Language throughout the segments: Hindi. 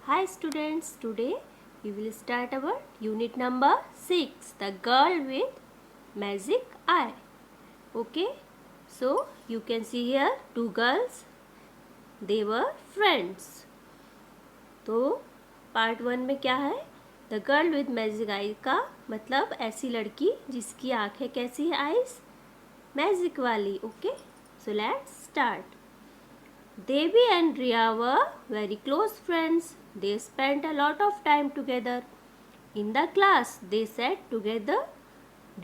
Hi students, today we will start our unit number 6, The Girl with Magic Eye. Okay, so you can see here two girls, they were friends. तो पार्ट 1 में क्या है? द गर्ल विद मैजिक आई का मतलब ऐसी लड़की जिसकी आंखें कैसी है, आईज मैजिक वाली. Okay, so let's start. Devi and Riya were very close friends. They spent a lot of time together. In the class, they sat together.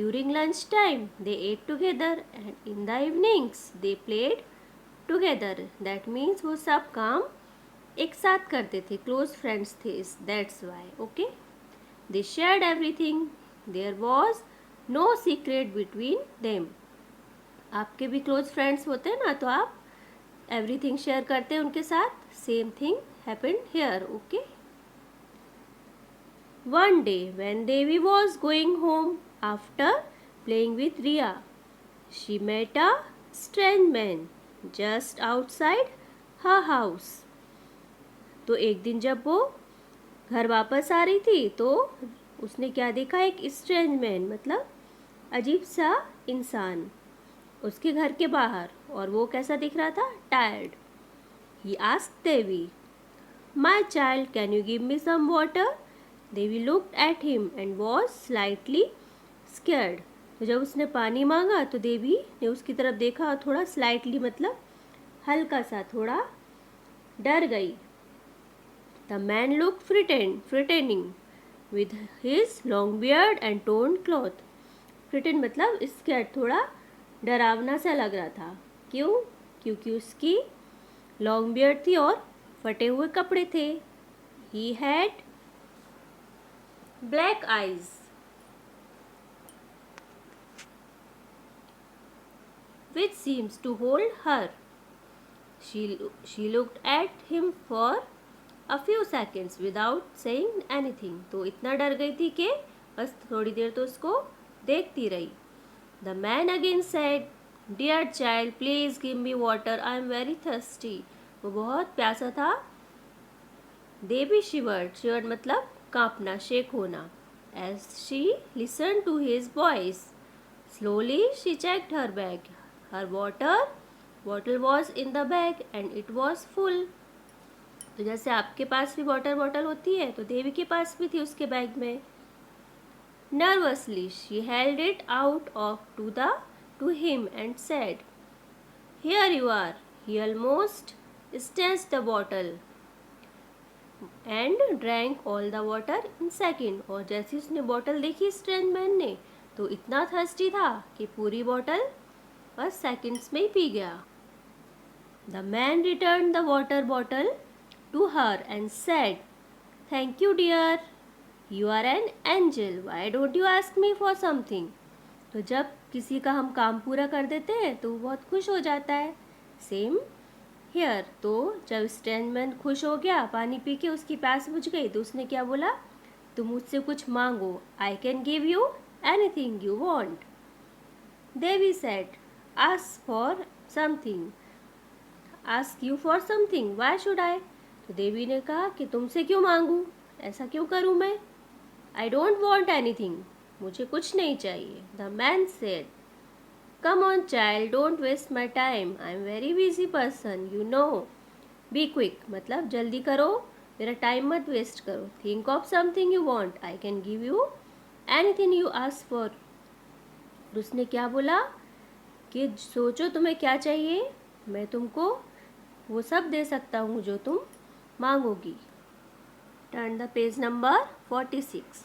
During lunch time, they ate together. And in the evenings, they played together. That means वो सब काम एक साथ करते थे. Close friends थे. That's why. Okay. They shared everything. There was no secret between them. आपके भी close friends होते हैं ना, तो आप एवरीथिंग शेयर करते हैं उनके साथ. Same thing happened here. Okay. One day when Devi was going home after playing with Riya, she met a strange man just outside her house. तो एक दिन जब वो घर वापस आ रही थी तो उसने क्या देखा? एक स्ट्रेंज मैन मतलब अजीब सा इंसान उसके घर के बाहर. और वो कैसा दिख रहा था? Tired. He asked Devi, "My child, can you give me some water?" Devi looked at him and was slightly scared. तो जब उसने पानी मांगा तो देवी ने उसकी तरफ देखा और थोड़ा स्लाइटली मतलब हल्का सा थोड़ा डर गई. The man looked frightening with his long beard and torn cloth. Frightened मतलब scared, थोड़ा डरावना सा लग रहा था. क्यों? क्योंकि उसकी लॉन्ग बियर्ड थी और फटे हुए कपड़े थे. He had black eyes. Which seems to hold her. She looked at him for a few seconds without saying anything. तो इतना डर गई थी कि बस थोड़ी देर तो उसको देखती रही. The man again said, "dear child, please give me water, I am very thirsty." वो बहुत प्यासा था. देवी शिवर्ड मतलब कांपना, शेक होना. As she listen to his voice, slowly she checked her bag. Her water bottle was in the bag and it was full. तो जैसे आपके पास भी वाटर बॉटल होती है तो देवी के पास भी थी उसके बैग में. Nervously, she held it out to him and said, "Here you are." He almost snatched the bottle and drank all the water in second. और जैसे उसने बॉटल देखी स्ट्रेंज मैन ने तो इतना थर्स्टी था कि पूरी बॉटल बस सेकंड्स में ही पी गया. The man returned the water bottle to her and said, "Thank you, dear. You are an angel. Why don't you ask me for something?" तो जब किसी का हम काम पूरा कर देते हैं तो वो बहुत खुश हो जाता है. Same here. तो जब स्ट्रेंजमैन खुश हो गया, पानी पी के उसकी प्यास बुझ गई, तो उसने क्या बोला? तुम मुझसे कुछ मांगो. I can give you anything you want. Devi said, ask for something. Ask you for something, why should I. तो देवी ने कहा कि तुमसे क्यों मांगू, ऐसा क्यों करूँ मैं. I don't want anything. मुझे कुछ नहीं चाहिए. The man said, "Come on, child, don't waste my time. I'm very busy person, you know. Be quick. मतलब जल्दी करो, मेरा टाइम मत वेस्ट करो. Think of something you want. I can give you anything you ask for." उसने क्या बोला कि सोचो तुम्हें क्या चाहिए, मैं तुमको वो सब दे सकता हूँ जो तुम मांगोगी. Turn the page number 46.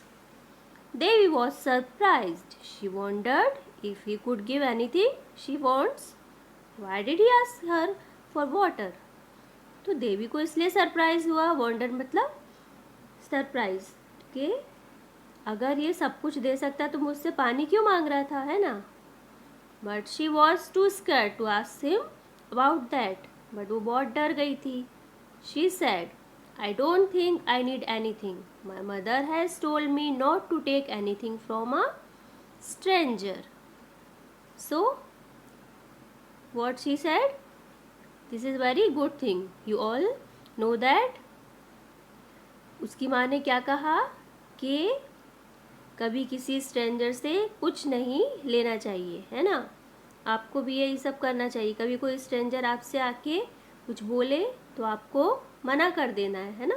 Devi was surprised. She wondered if he could give anything she wants. Why did he ask her for water? तो देवी को इसलिए सरप्राइज हुआ. वॉन्डर मतलब सरप्राइज कि अगर ये सब कुछ दे सकता तो मुझसे पानी क्यों मांग रहा था, है ना. But she was too scared to ask him about that. But वो बहुत डर गई थी. She said, I don't think I need anything. My mother has told me not to take anything from a stranger. So, what she said? This is very good thing. You all know that उसकी माँ ने क्या कहा कि कभी किसी स्ट्रेंजर से कुछ नहीं लेना चाहिए, है ना। आपको भी यही सब करना चाहिए। कभी कोई स्ट्रेंजर आपसे आके कुछ बोले तो आपको मना कर देना है ना।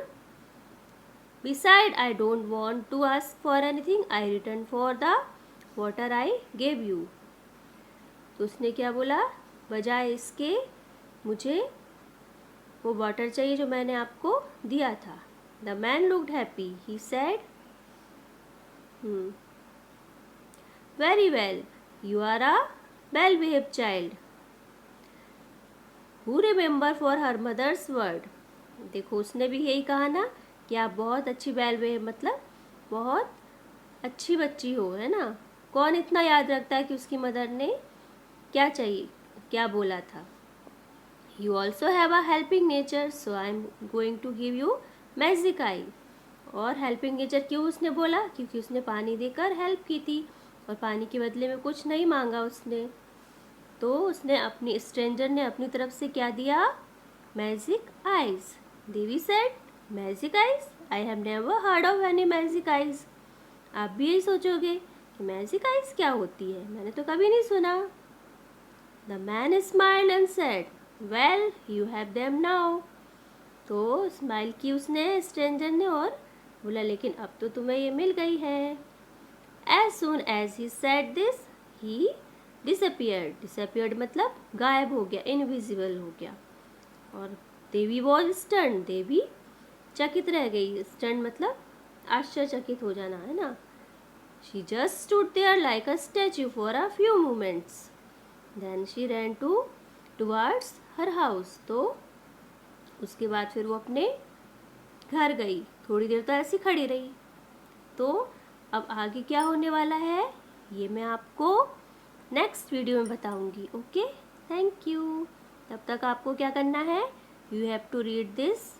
Beside, I don't want to ask for anything. I return for the water I gave you. तो उसने क्या बोला, बजाय इसके मुझे वो वाटर चाहिए जो मैंने आपको दिया था। The man looked happy. He said, very well. You are a well-behaved child who remember for her mother's word. देखो उसने भी यही कहा ना कि आप बहुत अच्छी वेल बिहेव, मतलब बहुत अच्छी बच्ची हो, है ना। कौन इतना याद रखता है कि उसकी मदर ने क्या चाहिए, क्या बोला था। You also have a helping nature, so I am going to give you magic eye. और हेल्पिंग नेचर क्यों उसने बोला, क्योंकि उसने पानी देकर हेल्प की थी और पानी के बदले में कुछ नहीं मांगा उसने। तो उसने अपनी स्ट्रेंजर ने अपनी तरफ से क्या दिया, magic eyes. Devi said, magic eyes, I have never heard of any magic eyes. आप भी यही सोचोगे कि मैजिक आइज क्या होती है, मैंने तो कभी नहीं सुना। The man smiled and said, well you have them now. तो स्माइल की उसने स्ट्रेंजर ने और बोला, लेकिन अब तो तुम्हें ये मिल गई है। As soon as he said this he disappeared. Disappeared मतलब गायब हो गया, इनविजिबल हो गया। और देवी वॉज स्टन, देवी चकित रह गई। स्टन मतलब आश्चर्यचकित हो जाना, है ना। She just stood there like a statue for a few moments, then she ran towards her house. तो उसके बाद फिर वो अपने घर गई, थोड़ी देर तो ऐसी खड़ी रही। तो अब आगे क्या होने वाला है ये मैं आपको नेक्स्ट वीडियो में बताऊंगी। Okay, thank you. तब तक आपको क्या करना है, you have to read this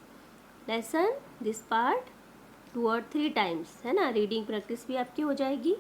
lesson, this part 2 और 3 टाइम्स, है ना। रीडिंग प्रैक्टिस भी आपकी हो जाएगी।